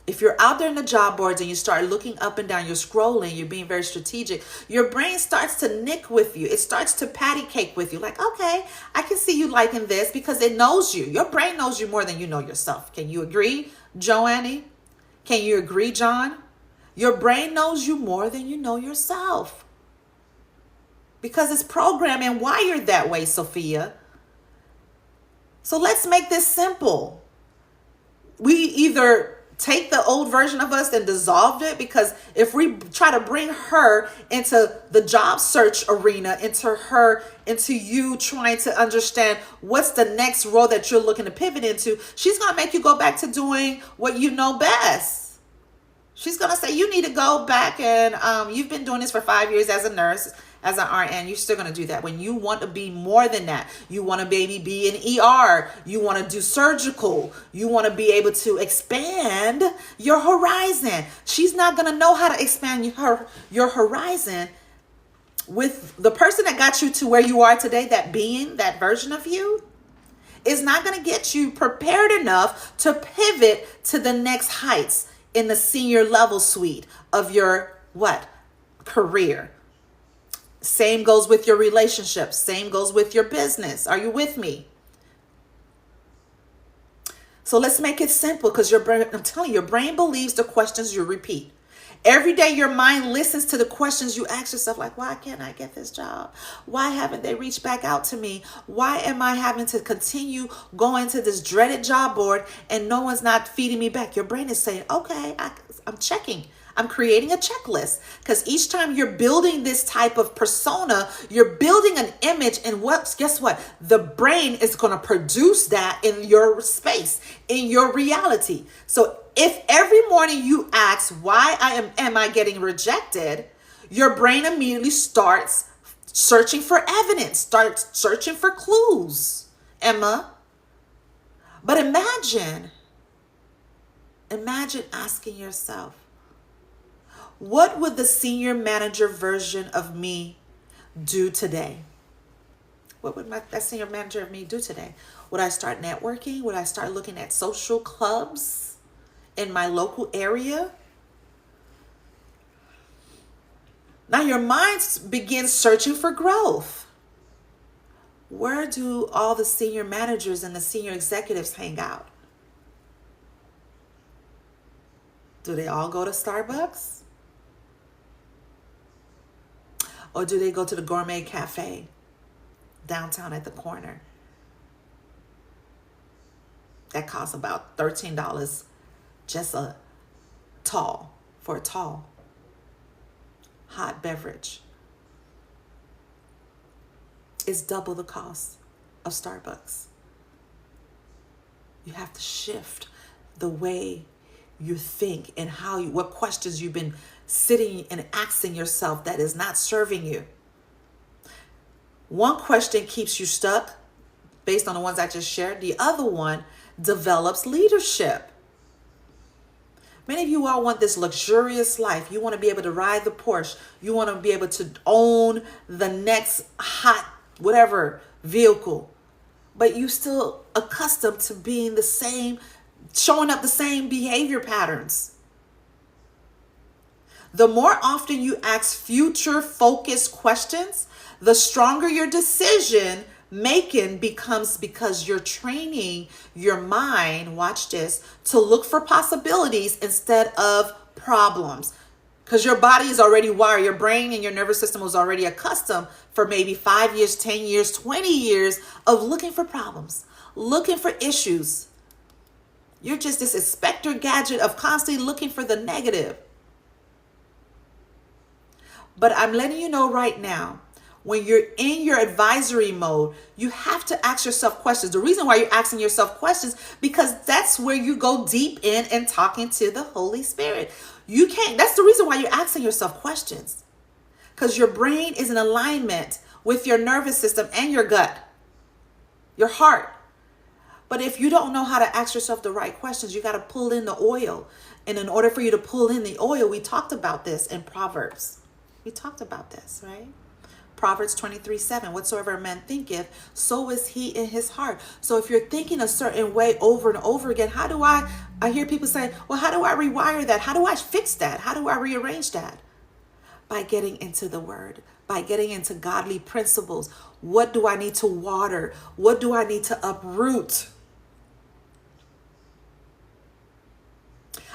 If you're out there in the job boards and you start looking up and down, you're scrolling, you're being very strategic, your brain starts to nick with you. It starts to patty cake with you. Like, okay, I can see you liking this, because it knows you. Your brain knows you more than you know yourself. Can you agree, Joanne? Can you agree, John? Your brain knows you more than you know yourself, because it's programmed and wired that way, Sophia. So let's make this simple. We either take the old version of us and dissolved it, because if we try to bring her into the job search arena, into you trying to understand what's the next role that you're looking to pivot into, she's going to make you go back to doing what you know best. She's going to say, you need to go back and you've been doing this for 5 years as a nurse, as an RN. You're still going to do that. When you want to be more than that, you want to maybe be in ER. You want to do surgical. You want to be able to expand your horizon. She's not going to know how to expand your horizon with the person that got you to where you are today. That version of you is not going to get you prepared enough to pivot to the next heights in the senior level suite of your career. Same goes with your relationships. Same goes with your business. Are you with me? So let's make it simple, because I'm telling you, your brain believes the questions you repeat. Every day your mind listens to the questions you ask yourself, like, why can't I get this job? Why haven't they reached back out to me? Why am I having to continue going to this dreaded job board and no one's not feeding me back? Your brain is saying, okay, I'm checking. I'm creating a checklist, because each time you're building this type of persona, you're building an image, and guess what? The brain is going to produce that in your space, in your reality. So if every morning you ask, why am I getting rejected? Your brain immediately starts searching for evidence, starts searching for clues, Emma. But imagine asking yourself, what would the senior manager version of me do today? What would that senior manager of me do today? Would I start networking? Would I start looking at social clubs in my local area? Now your mind begins searching for growth. Where do all the senior managers and the senior executives hang out? Do they all go to Starbucks? Or do they go to the gourmet cafe downtown at the corner? That costs about $13 just for a tall hot beverage. It's double the cost of Starbucks. You have to shift the way you think and what questions you've been sitting and asking yourself that is not serving you. One question keeps you stuck based on the ones I just shared. The other one develops leadership. Many of you all want this luxurious life. You want to be able to ride the Porsche. You want to be able to own the next hot whatever vehicle. But you still accustomed to being the same showing up the same behavior patterns. The more often you ask future focused questions, the stronger your decision making becomes, because you're training your mind, watch this, to look for possibilities instead of problems. Because your body is already wired, your brain and your nervous system was already accustomed for maybe 5 years, 10 years, 20 years of looking for problems, looking for issues. You're just this inspector gadget of constantly looking for the negative. But I'm letting you know right now, when you're in your advisory mode, you have to ask yourself questions. The reason why you're asking yourself questions, because that's where you go deep in and talking to the Holy Spirit. That's the reason why you're asking yourself questions. Because your brain is in alignment with your nervous system and your gut, your heart. But if you don't know how to ask yourself the right questions, you got to pull in the oil. And in order for you to pull in the oil, we talked about this in Proverbs. We talked about this, right? Proverbs 23:7, whatsoever a man thinketh, so is he in his heart. So if you're thinking a certain way over and over again, I hear people say, well, how do I rewire that? How do I fix that? How do I rearrange that? By getting into the word, by getting into godly principles. What do I need to water? What do I need to uproot?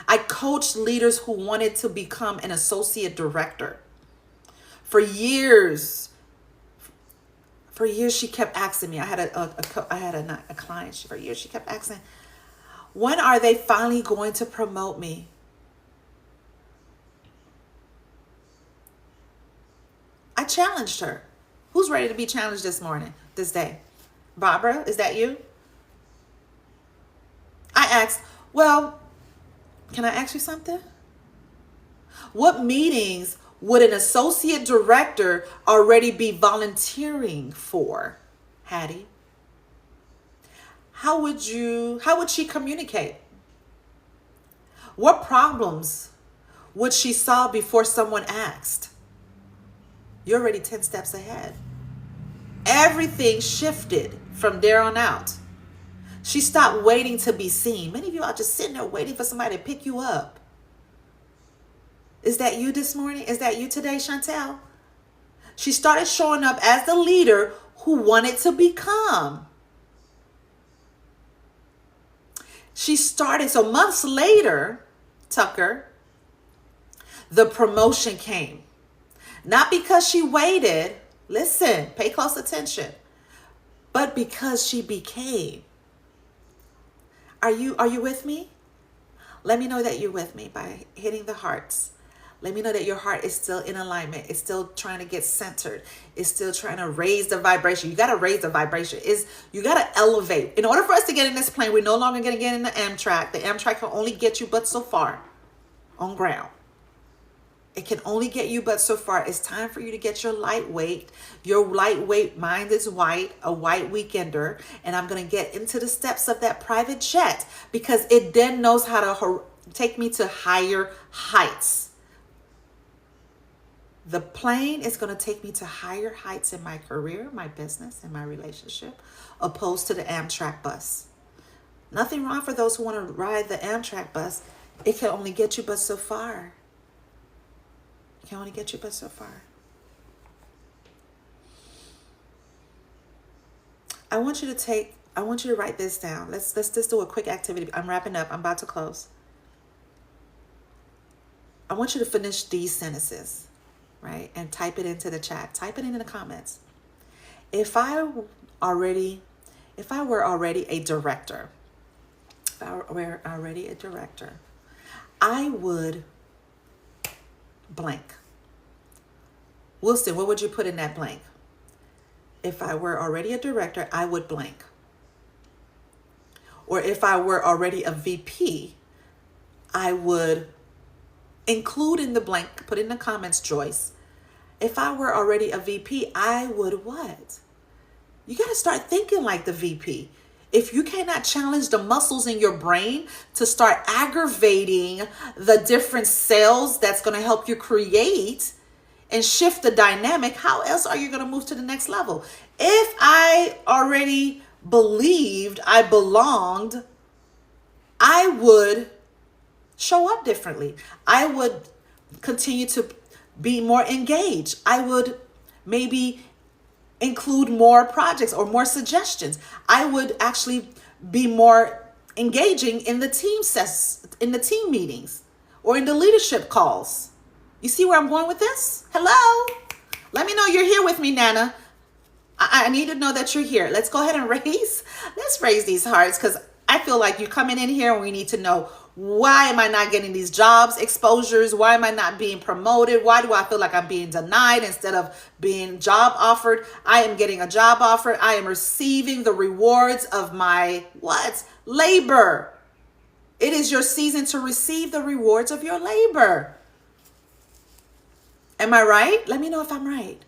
I coached leaders who wanted to become an associate director. For years, she kept asking me. I had a client. For years, she kept asking, when are they finally going to promote me? I challenged her. Who's ready to be challenged this day? Barbara, is that you? I asked, well, can I ask you something? What meetings would an associate director already be volunteering for, Hattie? How would she communicate? What problems would she solve before someone asked? You're already 10 steps ahead. Everything shifted from there on out. She stopped waiting to be seen. Many of you are just sitting there waiting for somebody to pick you up. Is that you this morning? Is that you today, Chantel? She started showing up as the leader who wanted to become. So months later, Tucker, the promotion came. Not because she waited, listen, pay close attention, but because she became. Are you with me? Let me know that you're with me by hitting the hearts. Let me know that your heart is still in alignment. It's still trying to get centered. It's still trying to raise the vibration. You got to raise the vibration. You got to elevate. In order for us to get in this plane, we're no longer going to get in the Amtrak. The Amtrak can only get you but so far on ground. It can only get you but so far. It's time for you to get your lightweight. Your lightweight mind is white, a white weekender. And I'm going to get into the steps of that private jet because it then knows how to take me to higher heights. The plane is going to take me to higher heights in my career, my business, and my relationship, opposed to the Amtrak bus. Nothing wrong for those who want to ride the Amtrak bus. It can only get you but so far. It can only get you but so far. I want you to write this down. Let's just do a quick activity. I'm wrapping up. I'm about to close. I want you to finish these sentences. Right? And type it into the chat. Type it in the comments. If I were already a director, I would blank. Wilson, what would you put in that blank? If I were already a director, I would blank. Or if I were already a VP, I would include in the blank, put in the comments, Joyce. If I were already a VP, I would what? You got to start thinking like the VP. If you cannot challenge the muscles in your brain to start aggravating the different cells that's going to help you create and shift the dynamic, how else are you going to move to the next level? If I already believed I belonged, I would show up differently. I would continue to be more engaged. I would maybe include more projects or more suggestions. I would actually be more engaging in the in the team meetings or in the leadership calls. You see where I'm going with this? Hello? Let me know you're here with me, Nana. I need to know that you're here. Let's go ahead and let's raise these hearts, because I feel like you're coming in here and we need to know, why am I not getting these jobs exposures? Why am I not being promoted? Why do I feel like I'm being denied instead of being job offered? I am getting a job offer. I am receiving the rewards of my labor. It is your season to receive the rewards of your labor. Am I right? Let me know if I'm right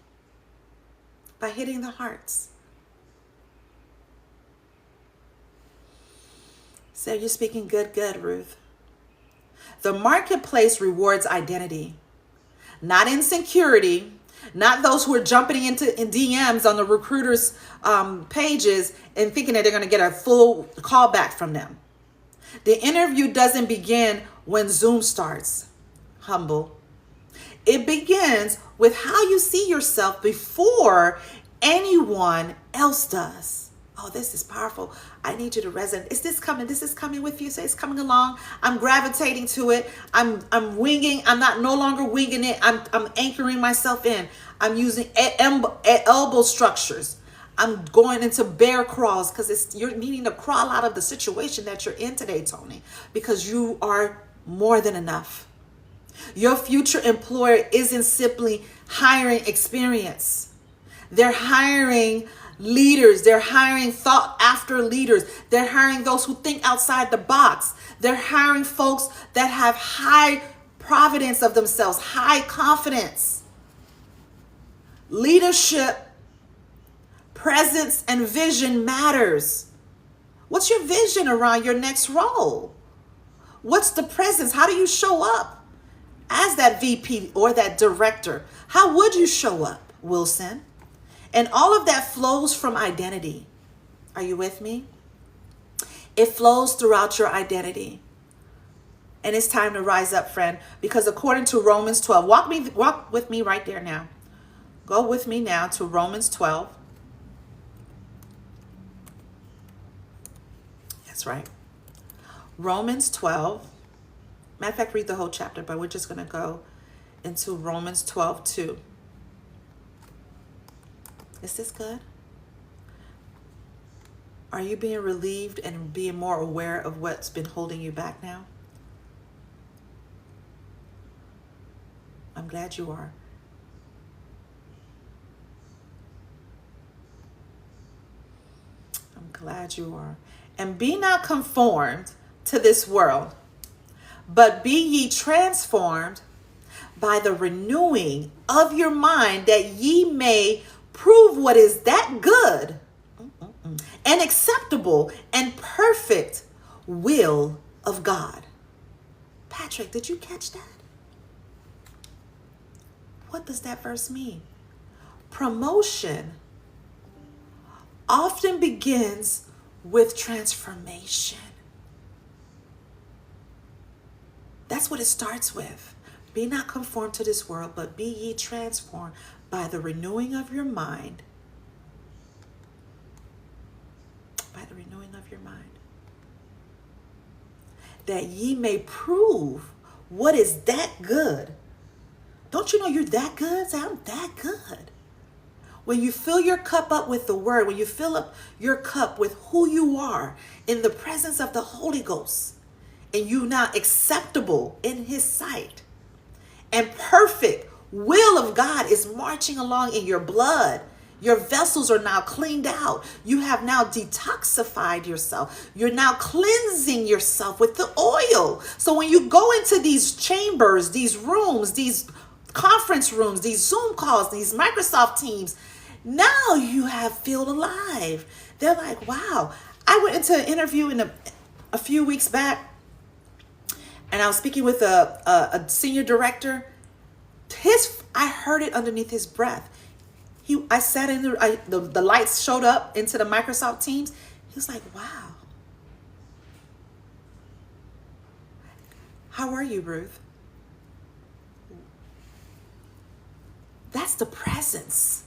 by hitting the hearts. So you're speaking good, Ruth. The marketplace rewards identity, not insecurity, not those who are jumping in DMs on the recruiters' pages and thinking that they're going to get a full callback from them. The interview doesn't begin when Zoom starts. Humble. It begins with how you see yourself before anyone else does. Oh, this is powerful. I need you to resonate. Is this coming? This is coming with you. So it's coming along. I'm gravitating to it. I'm winging. I'm no longer winging it. I'm anchoring myself in. I'm using elbow structures. I'm going into bear crawls, because you're needing to crawl out of the situation that you're in today, Tony, because you are more than enough. Your future employer isn't simply hiring experience. They're hiring leaders. They're hiring thought after leaders. They're hiring those who think outside the box. They're hiring folks that have high providence of themselves, high confidence. Leadership, presence, and vision matters. What's your vision around your next role? What's the presence? How do you show up as that VP or that director? How would you show up, Wilson? And all of that flows from identity. Are you with me? It flows throughout your identity. And it's time to rise up, friend, because according to Romans 12, walk with me right there now. Go with me now to Romans 12. That's right. Romans 12. Matter of fact, read the whole chapter, but we're just going to go into Romans 12:2. Is this good? Are you being relieved and being more aware of what's been holding you back now? I'm glad you are. I'm glad you are. And be not conformed to this world, but be ye transformed by the renewing of your mind, that ye may prove what is that good and acceptable and perfect will of God. Patrick, did you catch that? What does that verse mean? Promotion often begins with transformation. That's what it starts with. Be not conformed to this world, but be ye transformed by the renewing of your mind. By the renewing of your mind. That ye may prove what is that good. Don't you know you're that good? Say, I'm that good. When you fill your cup up with the word, when you fill up your cup with who you are in the presence of the Holy Ghost, and you now acceptable in his sight, and perfect will of God is marching along in your blood. Your vessels are now cleaned out. You have now detoxified yourself. You're now cleansing yourself with the oil. So when you go into these chambers, these rooms, these conference rooms, these Zoom calls, these Microsoft Teams, now you have feel alive. They're like, wow. I went into an interview a few weeks back, and I was speaking with a senior director. I heard it underneath his breath. I sat in the lights showed up into the Microsoft Teams. He was like, wow. How are you, Ruth? That's the presence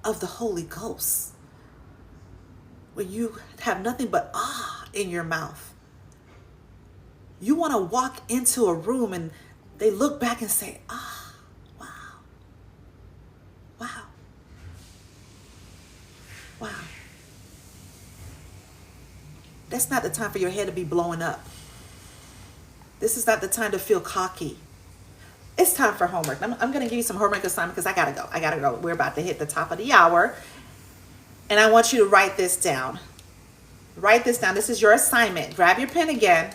of the Holy Ghost. When you have nothing but in your mouth. You want to walk into a room and they look back and say, wow, wow, wow. That's not the time for your head to be blowing up. This is not the time to feel cocky. It's time for homework. I'm going to give you some homework assignment because I got to go. We're about to hit the top of the hour. And I want you to write this down. Write this down. This is your assignment. Grab your pen again.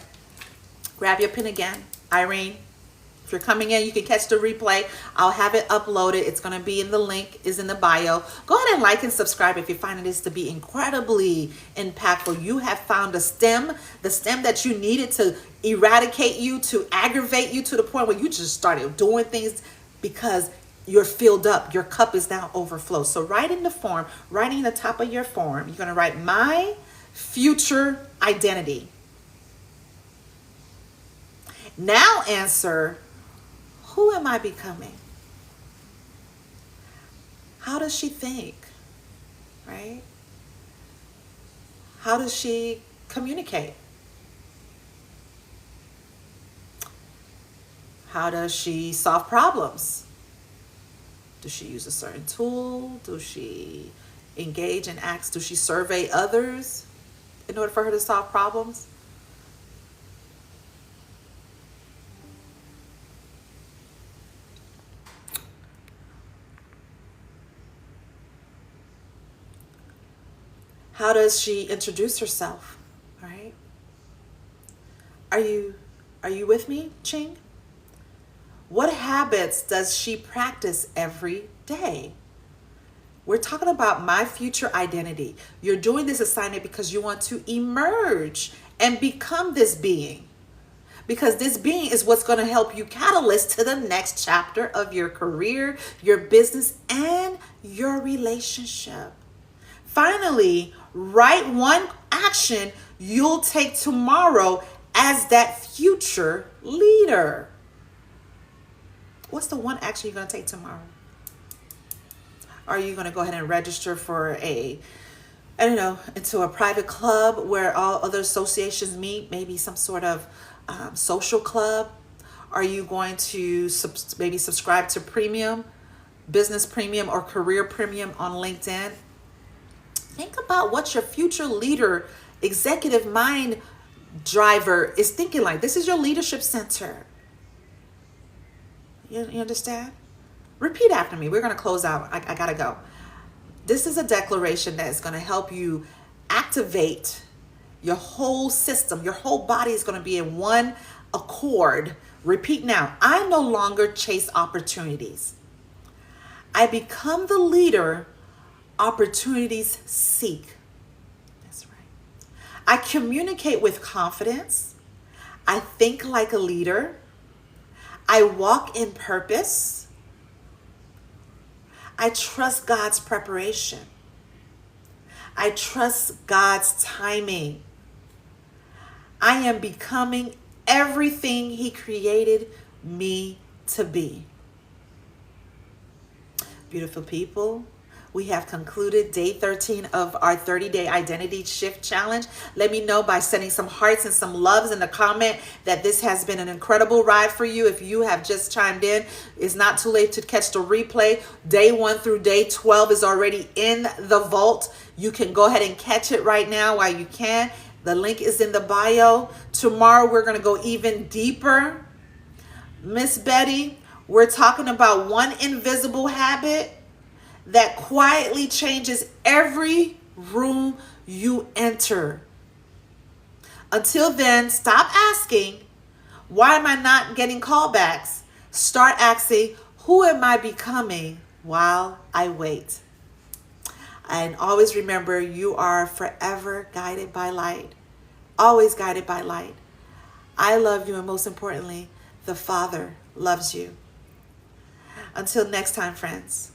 Irene, if you're coming in, you can catch the replay. I'll have it uploaded. It's going to be in the link, is in the bio. Go ahead and like and subscribe if you're finding this to be incredibly impactful. You have found the stem that you needed to eradicate you, to aggravate you to the point where you just started doing things because you're filled up. Your cup is now overflow. So write in the form, writing the top of your form, you're going to write my future identity. Now answer, who am I becoming? How does she think? Right? How does she communicate? How does she solve problems? Does she use a certain tool? Does she engage in acts? Does she survey others in order for her to solve problems? How does she introduce herself? Right? Are you with me, Ching? What habits does she practice every day? We're talking about my future identity. You're doing this assignment because you want to emerge and become this being. Because this being is what's going to help you catalyst to the next chapter of your career, your business, and your relationship. Finally, write one action you'll take tomorrow as that future leader. What's the one action you're going to take tomorrow? Are you going to go ahead and register for into a private club where all other associations meet, maybe some sort of social club? Are you going to maybe subscribe to premium, business premium, or career premium on LinkedIn? Think about what your future leader, executive mind driver is thinking like. This is your leadership center. You understand? Repeat after me. We're going to close out. I got to go. This is a declaration that is going to help you activate your whole system. Your whole body is going to be in one accord. Repeat now. I no longer chase opportunities. I become the leader opportunities seek. That's right. I communicate with confidence. I think like a leader. I walk in purpose. I trust God's preparation. I trust God's timing. I am becoming everything He created me to be. Beautiful people, we have concluded day 13 of our 30-day identity shift challenge. Let me know by sending some hearts and some loves in the comment that this has been an incredible ride for you. If you have just chimed in, it's not too late to catch the replay. Day 1 through day 12 is already in the vault. You can go ahead and catch it right now while you can. The link is in the bio. Tomorrow, we're going to go even deeper. Miss Betty, we're talking about one invisible habit that quietly changes every room you enter. Until then, stop asking, why am I not getting callbacks? Start asking, who am I becoming while I wait? And always remember, you are forever guided by light. Always guided by light. I love you, and most importantly, the Father loves you. Until next time, friends.